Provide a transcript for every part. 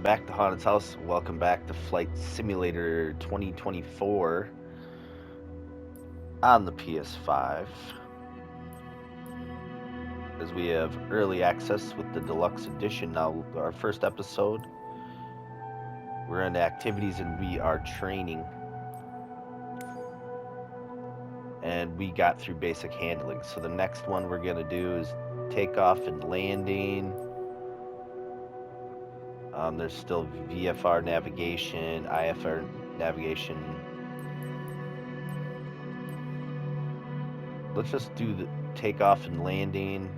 back to Haunted House. Welcome back to Flight Simulator 2024 on the PS5. As we have early access with the deluxe edition now, our first episode. We're in activities and we are training. And we got through basic handling. So the next one we're going to do is takeoff and landing. There's still VFR navigation, IFR navigation. Let's just do the takeoff and landing.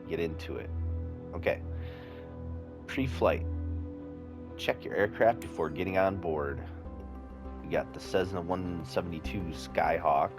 Get into it. Okay. Pre-flight. Check your aircraft before getting on board. We got the Cessna 172 Skyhawk.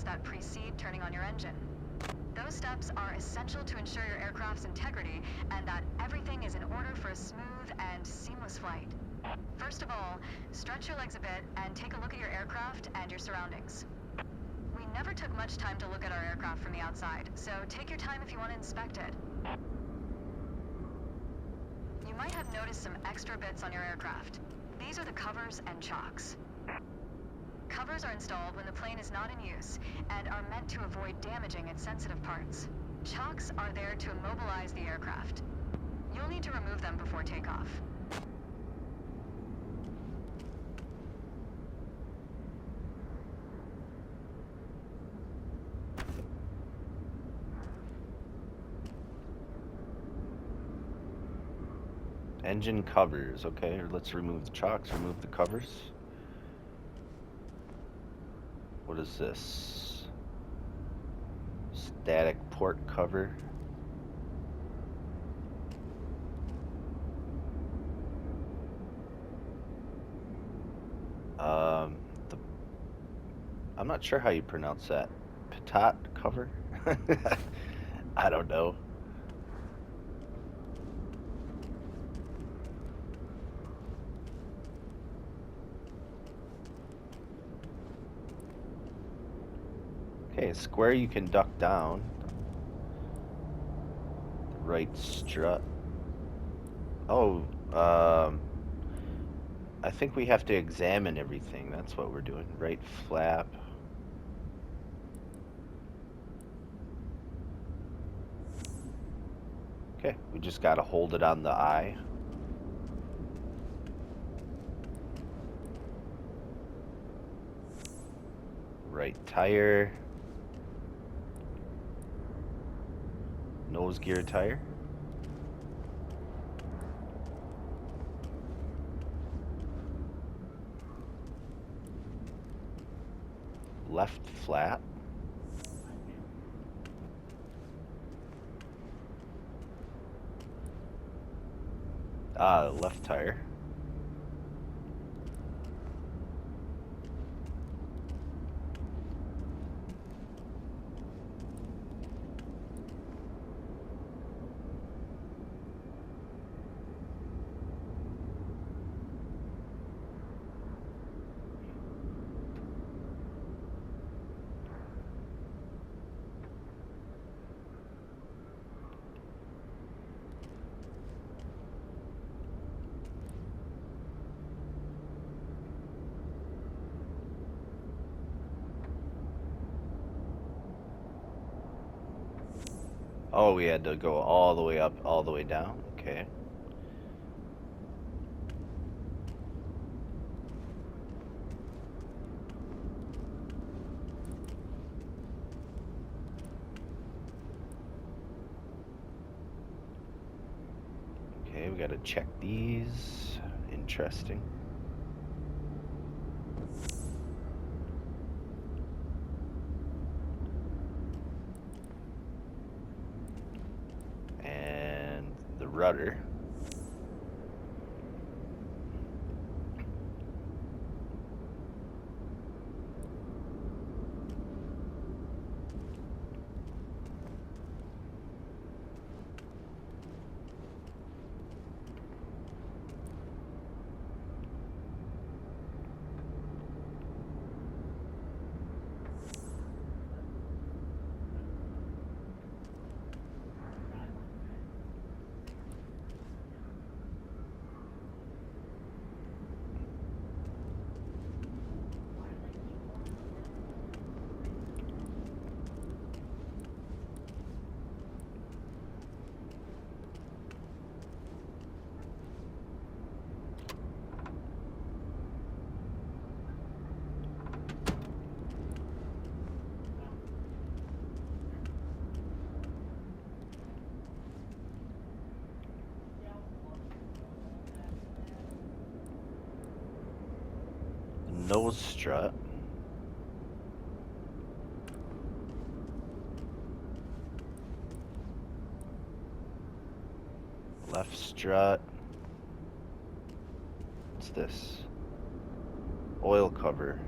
That precede turning on your engine. Those steps are essential to ensure your aircraft's integrity and that everything is in order for a smooth and seamless flight. First of all, stretch your legs a bit and take a look at your aircraft and your surroundings. We never took much time to look at our aircraft from the outside, so take your time if you want to inspect it. You might have noticed some extra bits on your aircraft. These are the covers and chocks. Covers are installed when the plane is not in use and are meant to avoid damaging its sensitive parts. Chocks are there to immobilize the aircraft. You'll need to remove them before takeoff. Engine covers. Okay, let's remove the chocks, remove the covers. What is this? Static port cover. I'm not sure how you pronounce that. Pitot cover? I don't know. Okay, square you can duck down. Right strut. Oh, I think we have to examine everything. That's what we're doing. Right flap. Okay, we just gotta hold it on the eye. Right tire. Nose gear tire. Left flat. Left tire. Oh, we had to go all the way up, all the way down. Okay. Okay, we gotta check these. Interesting. rudder. Nose strut. Left strut. What's this? Oil cover.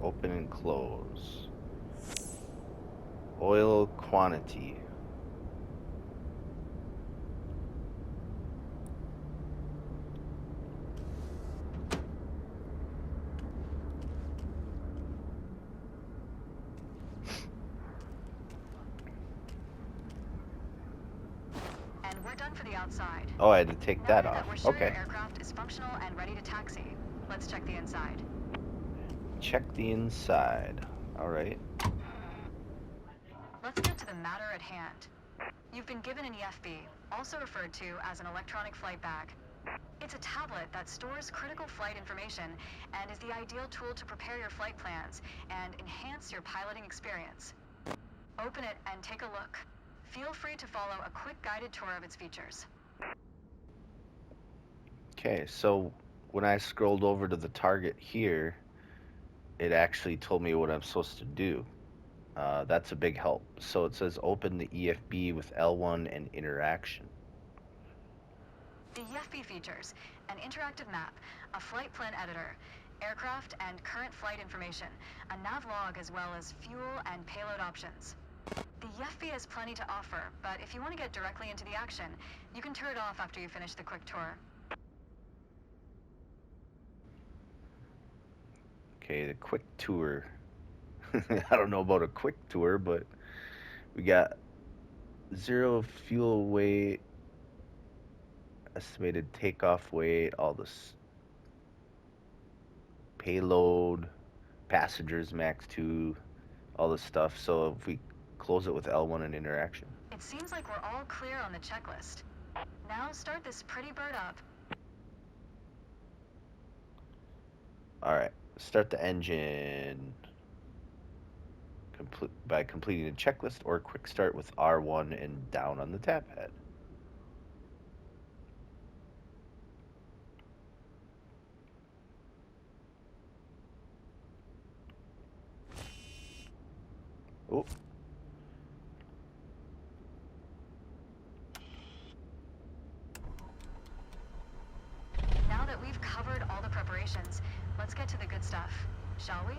Open and close. Oil quantity. And we're done for the outside. Oh, I had to take that Now off. we're sure Okay. your aircraft is functional and ready to taxi. Let's check the inside. Check the inside. All right. Let's get to the matter at hand. You've been given an EFB, also referred to as an electronic flight bag. It's a tablet that stores critical flight information and is the ideal tool to prepare your flight plans and enhance your piloting experience. Open it and take a look. Feel free to follow a quick guided tour of its features. Okay, so when I scrolled over to the target here, it actually told me what I'm supposed to do. That's a big help. So it says open the EFB with L1 and interaction. The EFB features an interactive map, a flight plan editor, aircraft and current flight information, a nav log, as well as fuel and payload options. The EFB has plenty to offer, but if you want to get directly into the action, you can turn it off after you finish the quick tour. Okay, the quick tour. I don't know about a quick tour, but we got 0 fuel weight, estimated takeoff weight, all this payload, passengers max 2, all this stuff. So if we close it with L1 and interaction. It seems like we're all clear on the checklist. Now start this pretty bird up. All right, start the engine by completing the checklist, or quick start with R1 and down on the tab pad. Oh. Now that we've covered all the preparations, let's get to the good stuff, shall we?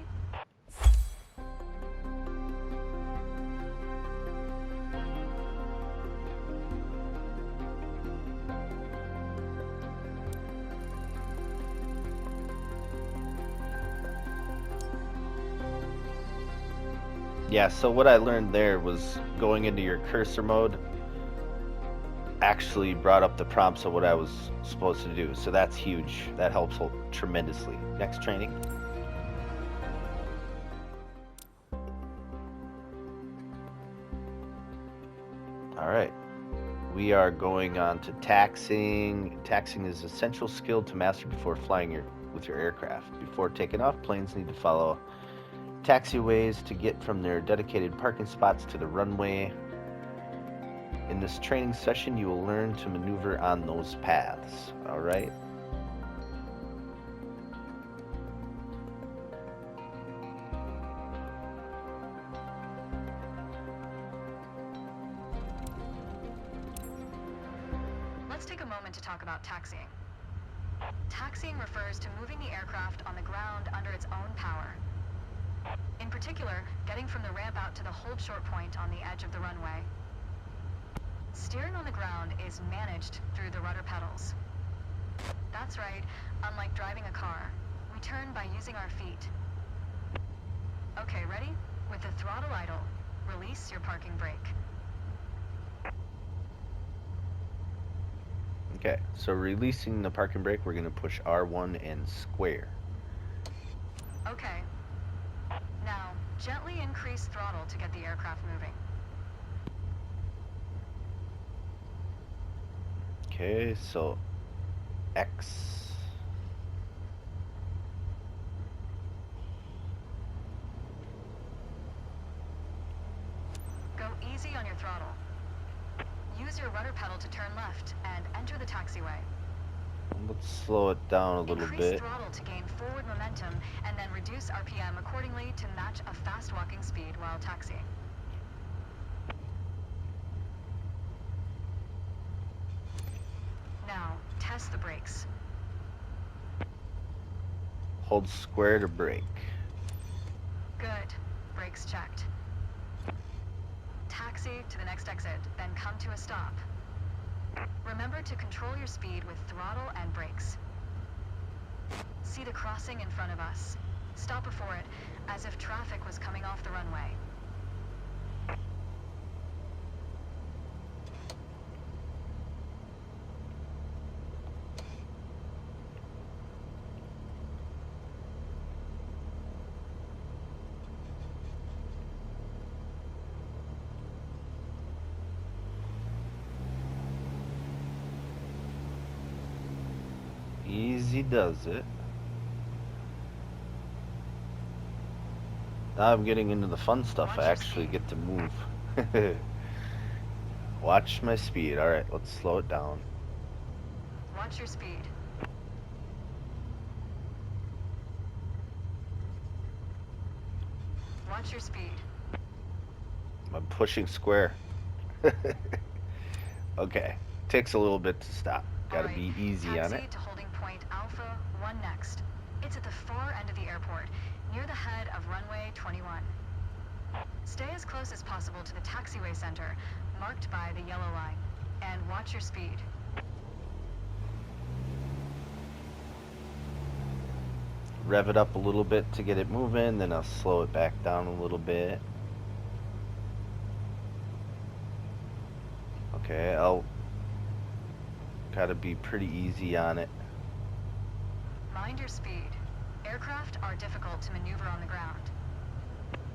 Yeah, so what I learned there was going into your cursor mode actually brought up the prompts of what I was supposed to do. So that's huge. That helps tremendously. Next training. All right. We are going on to taxiing. Taxiing is an essential skill to master before flying with your aircraft. Before taking off, planes need to follow taxiways to get from their dedicated parking spots to the runway. In this training session, you will learn to maneuver on those paths. All right. a moment to talk about taxiing. Taxiing refers to moving the aircraft on the ground under its own power. In particular, getting from the ramp out to the hold short point on the edge of the runway. Steering on the ground is managed through the rudder pedals. That's right, unlike driving a car, we turn by using our feet. Okay, ready? With the throttle idle, release your parking brake. Okay, so releasing the parking brake, we're going to push R1 and square. Okay. Now, gently increase throttle to get the aircraft moving. Okay, so X. Go easy on your throttle. Use your rudder pedal to turn left and enter the taxiway. Let's slow it down a little Increase bit. throttle to gain forward momentum and then reduce RPM accordingly to match a fast walking speed while taxiing. Now, test the brakes. Hold square to brake. Good. Brakes checked. Taxi to the next exit, then come to a stop. Remember to control your speed with throttle and brakes. See the crossing in front of us. Stop before it, as if traffic was coming off the runway. Easy does it. Now I'm getting into the fun stuff. Watch I your actually speed. get to move. Watch my speed. Alright, let's slow it down. Watch your speed. Watch your speed. I'm pushing square. Okay, takes a little bit to stop. Gotta be easy on it. Taxi to holding point Alpha 1 next. It's at the far end of the airport, near the head of runway 21. Stay as close as possible to the taxiway center, marked by the yellow line, and watch your speed. Rev it up a little bit to get it moving, then I'll slow it back down a little bit. Okay, I'll gotta be pretty easy on it. Mind your speed. Aircraft are difficult to maneuver on the ground.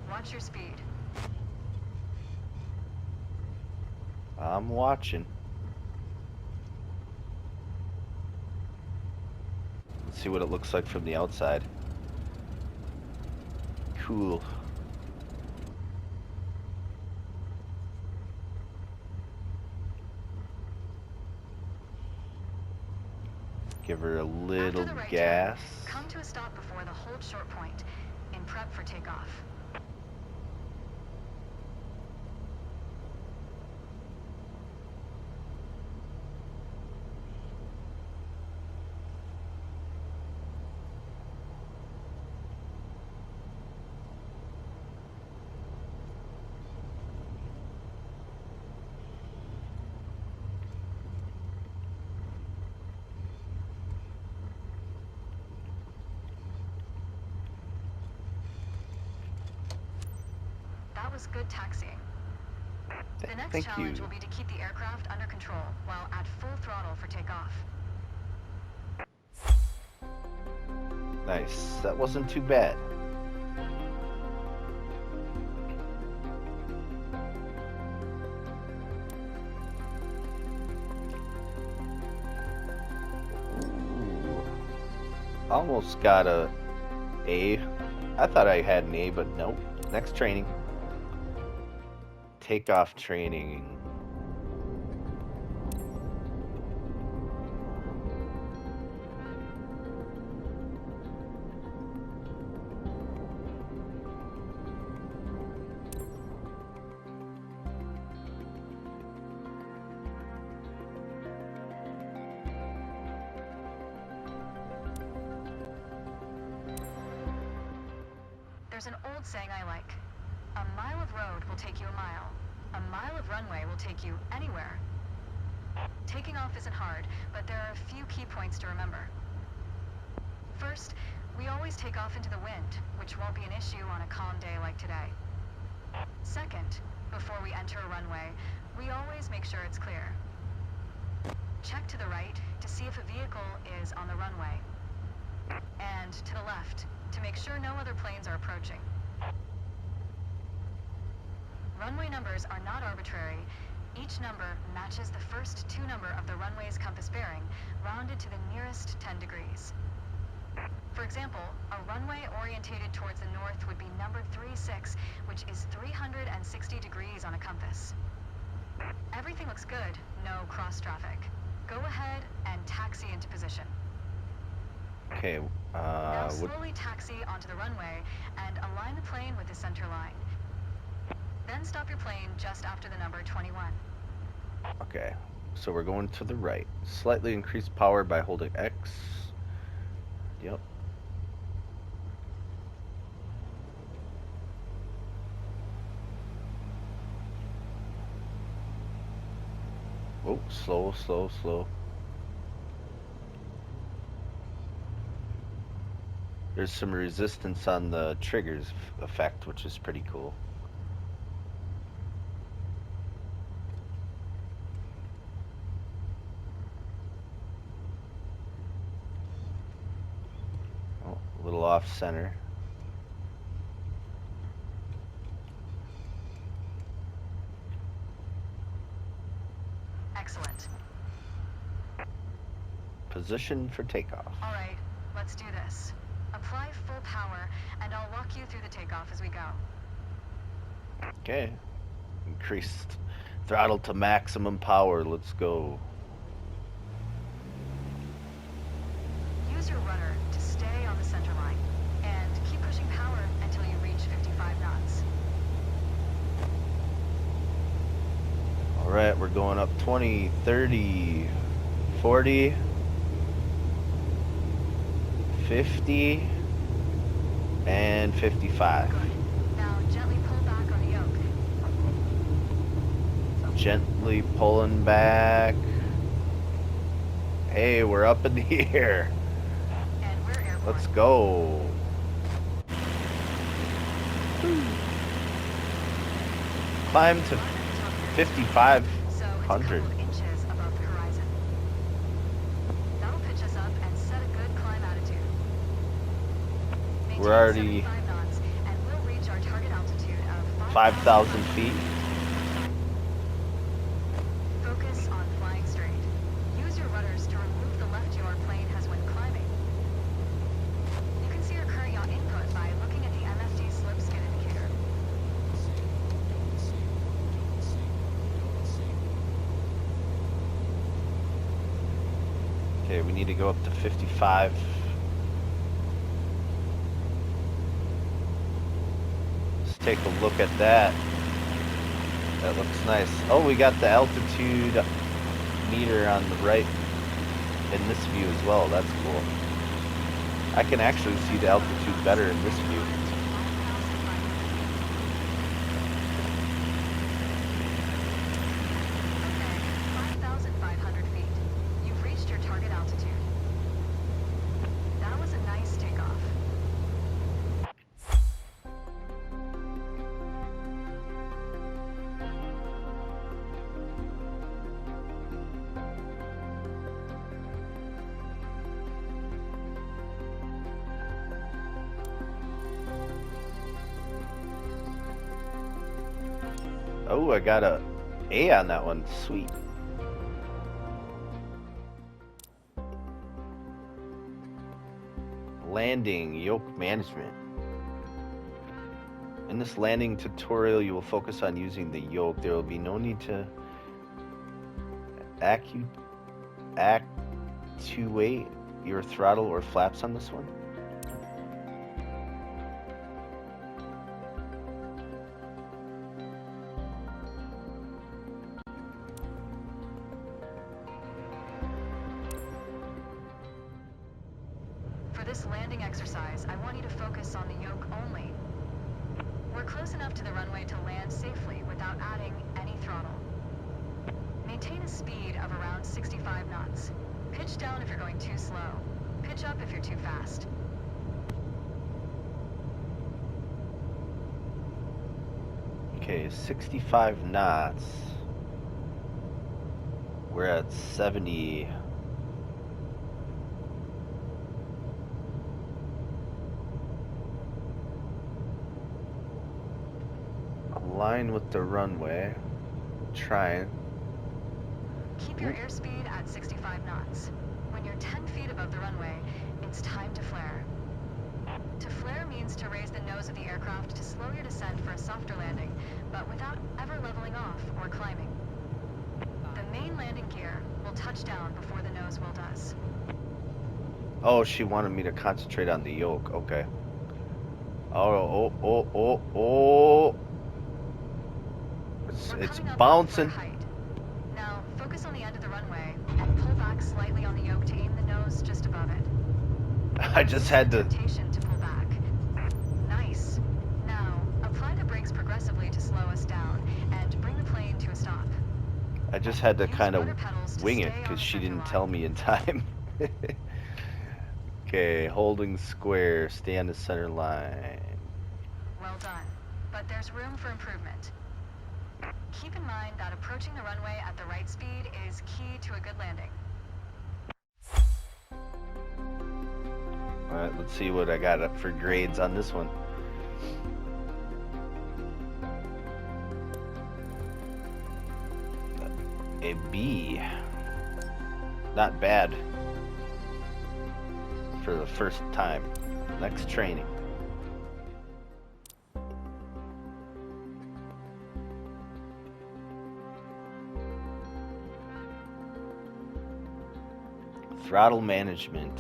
Watch your speed. I'm watching. Let's see what it looks like from the outside. Cool. Give her a little After the right gas. turn, come to a stop before the hold short point, in prep for takeoff. That was good taxiing. The next Thank challenge you. will be to keep the aircraft under control while at full throttle for takeoff. Nice. That wasn't too bad. Ooh. Almost got a A. I thought I had an A, but nope. Next training. Takeoff training. There's an old saying I like. A mile of road will take you a mile. A mile of runway will take you anywhere. Taking off isn't hard, but there are a few key points to remember. First, we always take off into the wind, which won't be an issue on a calm day like today. Second, before we enter a runway, we always make sure it's clear. Check to the right to see if a vehicle is on the runway, and to the left to make sure no other planes are approaching. Runway numbers are not arbitrary. Each number matches the first two number of the runway's compass bearing, rounded to the nearest 10 degrees. For example, a runway orientated towards the north would be numbered 36, which is 360 degrees on a compass. Everything looks good, no cross traffic. Go ahead and taxi into position. Okay, Now slowly taxi onto the runway and align the plane with the center line. Then stop your plane just after the number 21. Okay, so we're going to the right. Slightly increase power by holding X. Yep. Oh, slow, slow, slow. There's some resistance on the triggers effect, which is pretty cool. Oh, a little off center. Excellent. Position for takeoff. All right, let's do this. Apply full power, and I'll walk you through the takeoff as we go. Okay. Increased throttle to maximum power. Let's go. Use your rudder to stay on the center line, and keep pushing power until you reach 55 knots. All right, we're going up 20, 30, 40, 50, and 55. Good. Now gently pull back on the yoke. Gently pulling back. Hey, we're up in the air. And we're airborne. Let's go. Climb to 5,500. So it's a couple of inches above the horizon. That'll pitch us up and set a good climb attitude. Maintain We're already 75 knots, and we'll reach our target altitude of 5,000 feet. Focus on flying straight. Use your rudders to remove the left yaw plane has when climbing. You can see your current yaw input by looking at the MFD slip skin indicator. Okay, we need to go up to 55. Let's take a look at that. That looks nice. Oh, we got the altitude meter on the right in this view as well. That's cool. I can actually see the altitude better in this view. Okay, 5,500 feet. You've reached your target altitude. That was a nice takeoff. Oh, I got a A on that one. Sweet. Landing, yoke management. In this landing tutorial, you will focus on using the yoke. There will be no need to actuate your throttle or flaps on this one. For this landing exercise, I want you to focus on the yoke only. We're close enough to the runway to land safely without adding any throttle. Maintain a speed of around 65 knots. Pitch down if you're going too slow. Pitch up if you're too fast. Okay, 65 knots. We're at 70. Align with the runway. Trying. Keep your airspeed at 65 knots. When you're 10 feet above the runway, it's time to flare. To flare means to raise the nose of the aircraft to slow your descent for a softer landing, but without ever leveling off or climbing. The main landing gear will touch down before the nose wheel does. Oh, she wanted me to concentrate on the yoke. Okay. Oh. It's bouncing. Now, focus on the end of the runway and pull back slightly on the yoke to aim the nose just above it. I just had to... Temptation to pull back. Nice. Now, apply the brakes progressively to slow us down and bring the plane to a stop. I just had to kind of to wing it stay on because the she center didn't line. tell me in time. Okay, holding square, stay on the center line. Well done. But there's room for improvement. Keep in mind that approaching the runway at the right speed is key to a good landing. Alright, let's see what I got up for grades on this one. A B. Not bad. For the first time. Next training. Throttle management.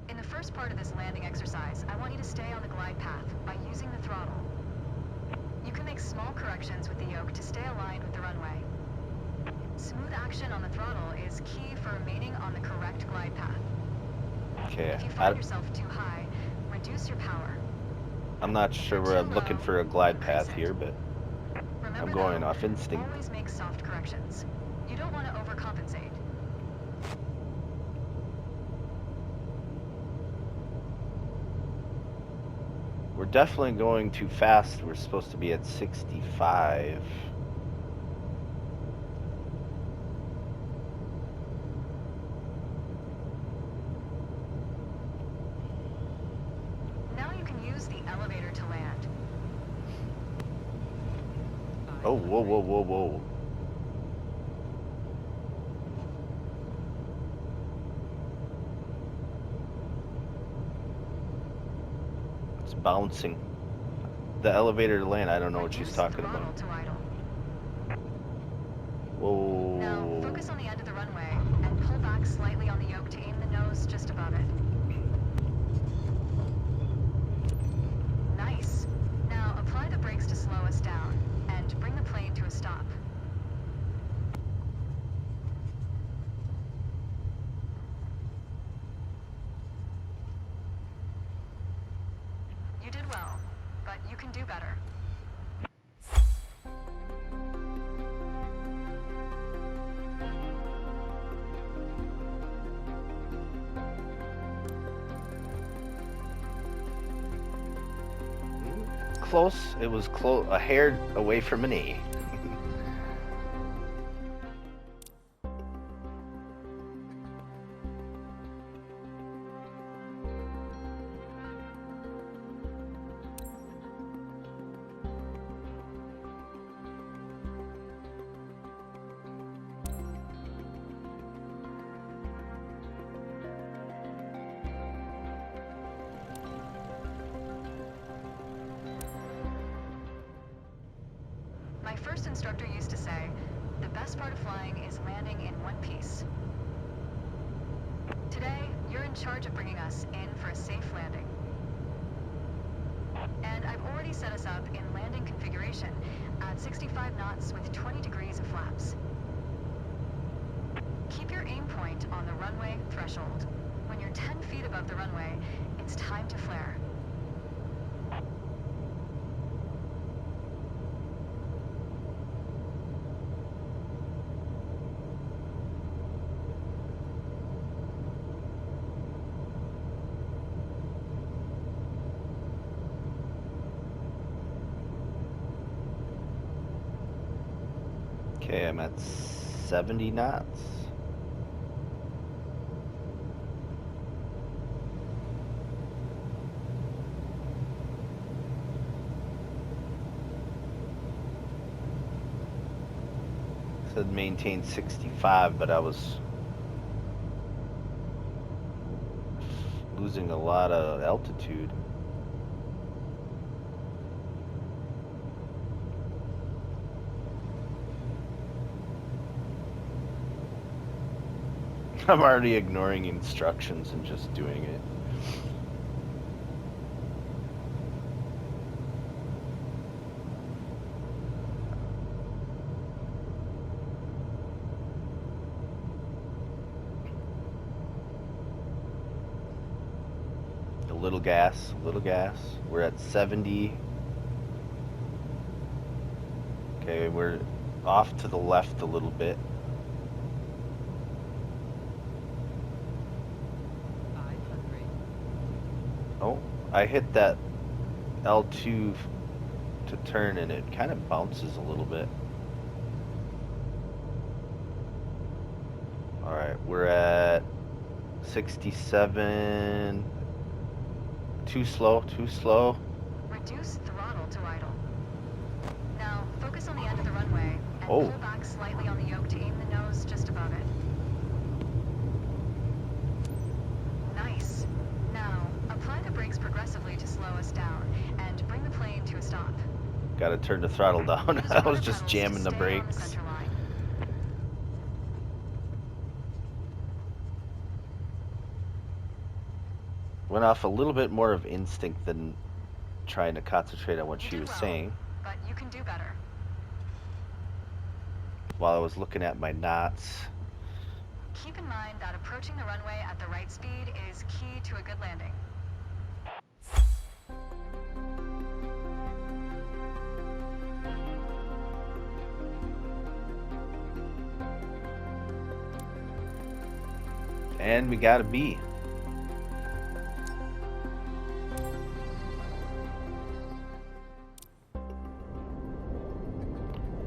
In the first part of this landing exercise, I want you to stay on the glide path by using the throttle. You can make small corrections with the yoke to stay aligned with the runway. Smooth action on the throttle is key for remaining on the correct glide path. Okay, If you find yourself too high, reduce your power. I'm not sure where I'm looking for a glide path here, but Remember, I'm going though, off instinct. always make soft corrections. You don't want to overcompensate. We're definitely going too fast. We're supposed to be at 65. Now you can use the elevator to land. Oh, whoa. It's bouncing. The elevator to land, I don't know what she's talking about. Throttle to idle. Whoa. Now, focus on the end of the runway and pull back slightly on the yoke to aim the nose just above it. Nice. Now, apply the brakes to slow us down and bring the plane to a stop. You did well, but you can do better. Close. It was close, a hair away from an A. My first instructor used to say, the best part of flying is landing in one piece. Today, you're in charge of bringing us in for a safe landing. And I've already set us up in landing configuration at 65 knots with 20 degrees of flaps. Keep your aim point on the runway threshold. When you're 10 feet above the runway, it's time to flare. Okay, I'm at 70 knots. Said maintain 65, but I was losing a lot of altitude. I'm already ignoring instructions and just doing it. A little gas, a little gas. We're at 70. Okay, we're off to the left a little bit. Oh, I hit that L2 to turn and it kind of bounces a little bit. Alright, we're at 67. Too slow, too slow. Reduce throttle to idle. Now, focus on the end of the runway and Oh. pull back slightly on the yoke to aim the nose just above it. Nice. Now, apply the brakes progressively to slow us down and bring the plane to a stop. Gotta turn the throttle down. Use I was rudder just pedals jamming to the stay on brakes. center line. Went off a little bit more of instinct than trying to concentrate on what You she did was well, saying but you can do better. while I was looking at my knots. Keep in mind that approaching the runway at the right speed is key to a good landing. And we got a B.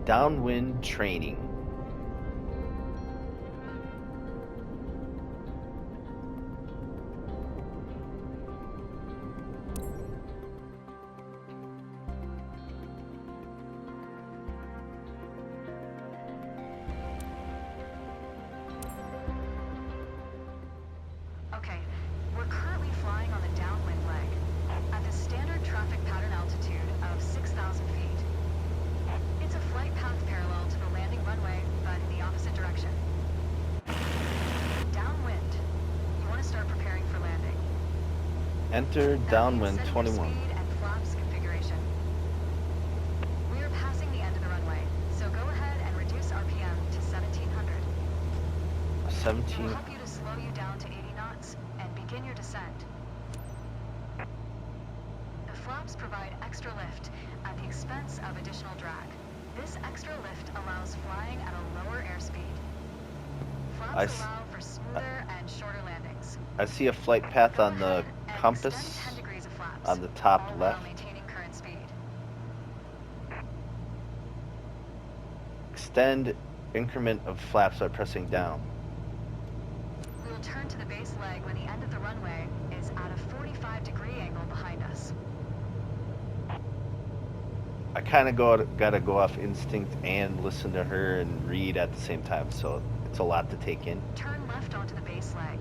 Downwind training. Okay, we're currently flying on the downwind leg at the standard traffic pattern altitude of 6,000 feet. It's a flight path parallel to the landing runway, but in the opposite direction. Downwind. You want to start preparing for landing. Enter That downwind means setting your 21. speed and flaps configuration. We are passing the end of the runway, so go ahead and reduce RPM to 1,700. It 17. will help you to slow you down to 80 knots and begin your descent. The flaps provide extra lift at the expense of additional drag. This extra lift allows flying at a lower airspeed. Flaps allow for smoother and shorter landings. I see a flight path Go on the ahead and compass extend 10 degrees of flaps, on the top all left. while maintaining current speed. Extend increment of flaps by pressing down. We will turn to the base leg when the end of the runway is at a 45-degree angle behind us. I kind of gotta go off instinct and listen to her and read at the same time, so it's a lot to take in. Turn left onto the base leg.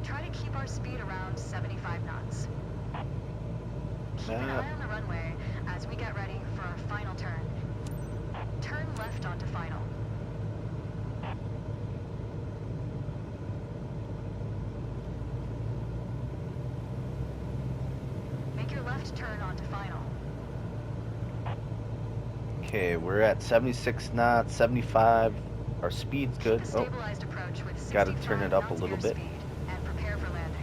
Try to keep our speed around 75 knots. Keep an eye on the runway as we get ready for our final turn. Turn left onto final. Make your left turn onto final. Okay, we're at 76 knots, 75. Our speed's good. Keep a stabilized approach with Gotta turn it up a 65 little knots bit. airspeed and prepare for landing.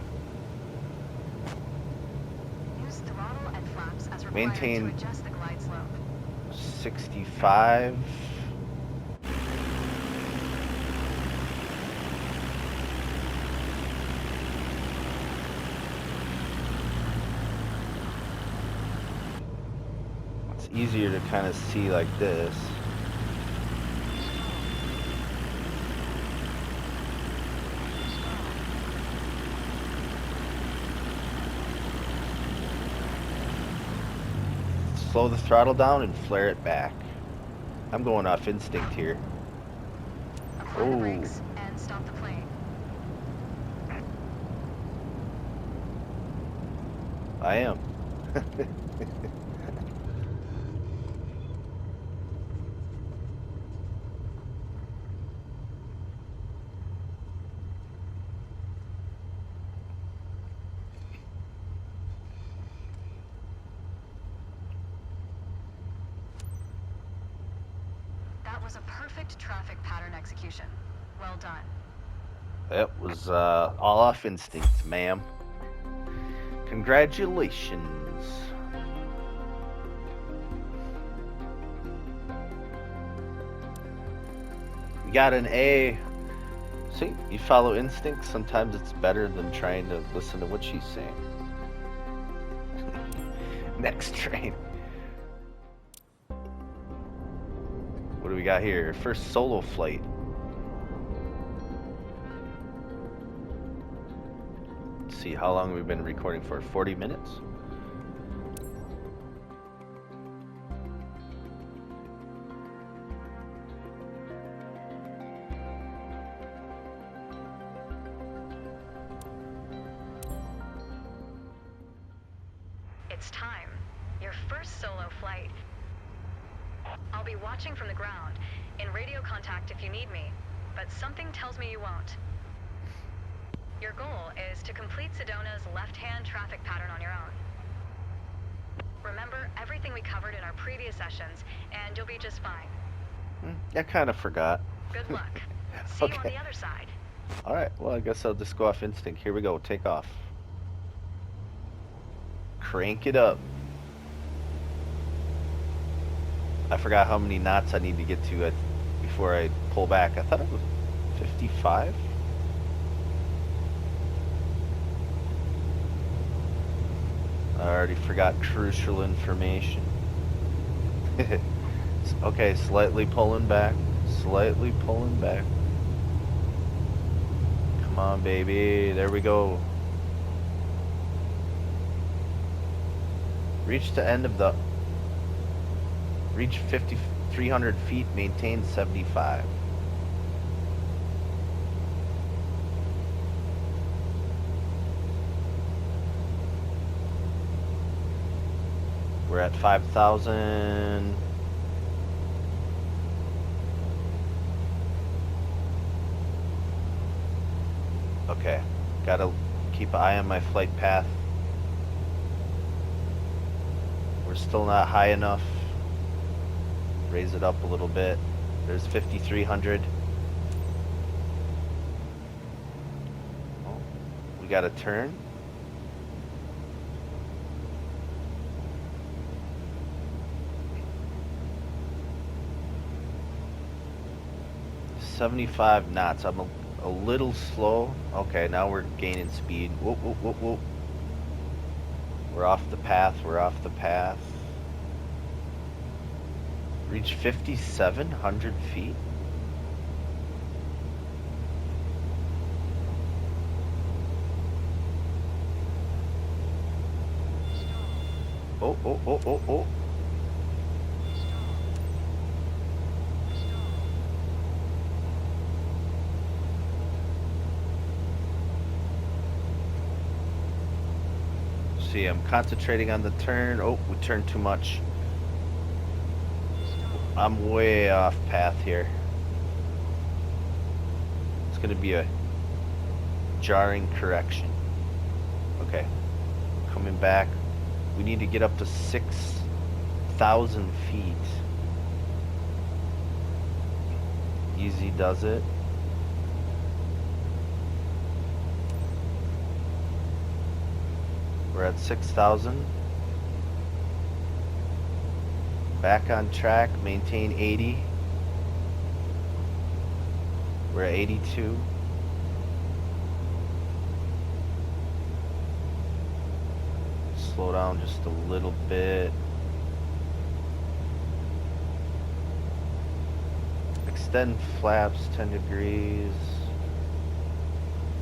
Use throttle and flaps as required Maintain to adjust the glide slope. 65. It's easier to kind of see like this. Slow the throttle down and flare it back. I'm going off instinct here. Apply the brakes and stop the plane. I am. That was a perfect traffic pattern execution. Well done. It was all off instinct, ma'am. Congratulations. You got an A. See, you follow instinct. Sometimes it's better than trying to listen to what she's saying. Next train. What do we got here? First solo flight. Let's see how long we've been recording for. 40 minutes? It's time. Your first solo flight. I'll be watching from the ground, in radio contact if you need me, but something tells me you won't. Your goal is to complete Sedona's left-hand traffic pattern on your own. Remember everything we covered in our previous sessions, and you'll be just fine. I kind of forgot. Good luck. See you on the other side. Alright, well, I guess I'll just go off instinct. Here we go. Take off. Crank it up. I forgot how many knots I need to get to before I pull back. I thought it was 55. I already forgot crucial information. Okay, slightly pulling back. Slightly pulling back. Come on, baby. There we go. Reach the end of the... Reach 5,300 feet, maintain 75. We're at 5,000. Okay, gotta keep an eye on my flight path. We're still not high enough. Raise it up a little bit. There's 5,300. Oh, we got a turn. $75 knots. I'm a little slow. Okay, now we're gaining speed. Whoop, whoop, whoop, whoop. We're off the path. We're off the path. Reach 5,700 feet. Oh, oh, oh, oh, oh. See, I'm concentrating on the turn. Oh, we turned too much. I'm way off path here. It's gonna be a jarring correction. Okay, coming back. We need to get up to 6,000 feet. Easy does it. We're at 6,000. Back on track, maintain 80. We're at 82. Slow down just a little bit. Extend flaps 10 degrees.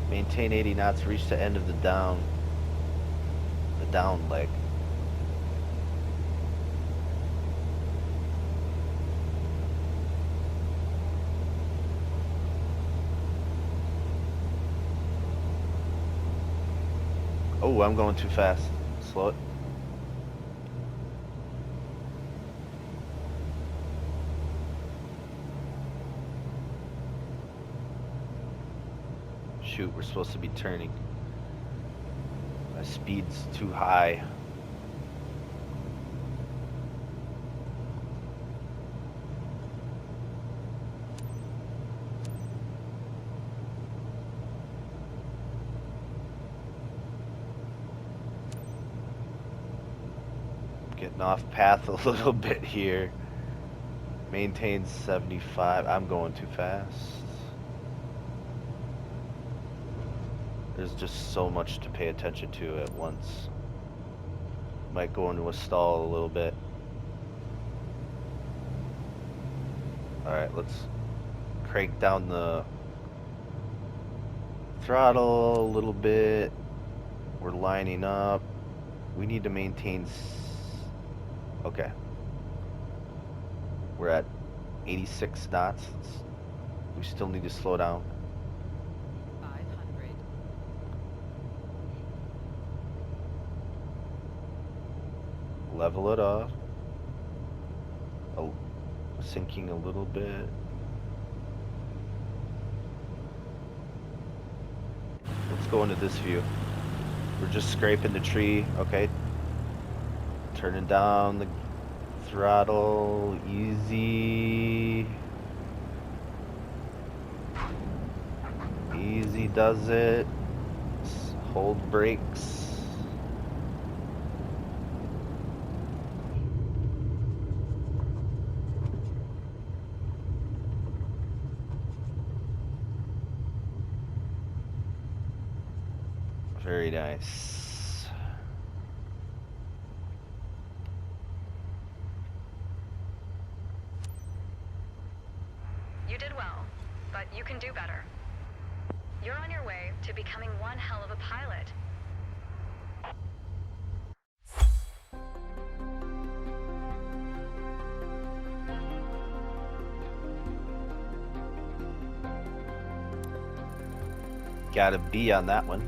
Maintain 80 knots, reach the end of the down leg. Oh, I'm going too fast. Slow it. Shoot, we're supposed to be turning. My speed's too high. Getting off path a little bit here. Maintain 75. I'm going too fast. There's just so much to pay attention to at once. Might go into a stall a little bit. Alright, let's crank down the throttle a little bit. We're lining up. We need to maintain... Okay. We're at 86 knots. We still need to slow down. 500. Level it off. Oh, sinking a little bit. Let's go into this view. We're just scraping the tree. Okay. Turning down the throttle. Easy. Easy does it. Hold brakes. Very nice. You did well, but you can do better. You're on your way to becoming one hell of a pilot. Got a B on that one.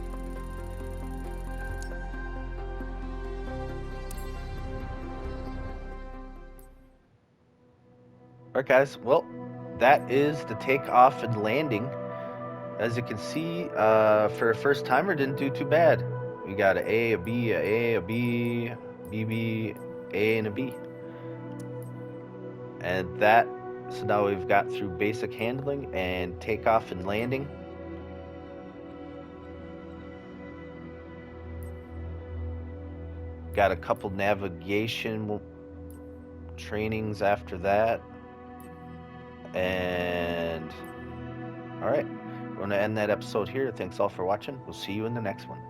Alright guys, well, that is the takeoff and landing. As you can see, for a first timer, didn't do too bad. We got an A, a B, a A, a B, B, A, and a B. And that, so now we've got through basic handling and takeoff and landing. Got a couple navigation trainings after that. And all right, we're going to end that episode here. Thanks all for watching. We'll see you in the next one.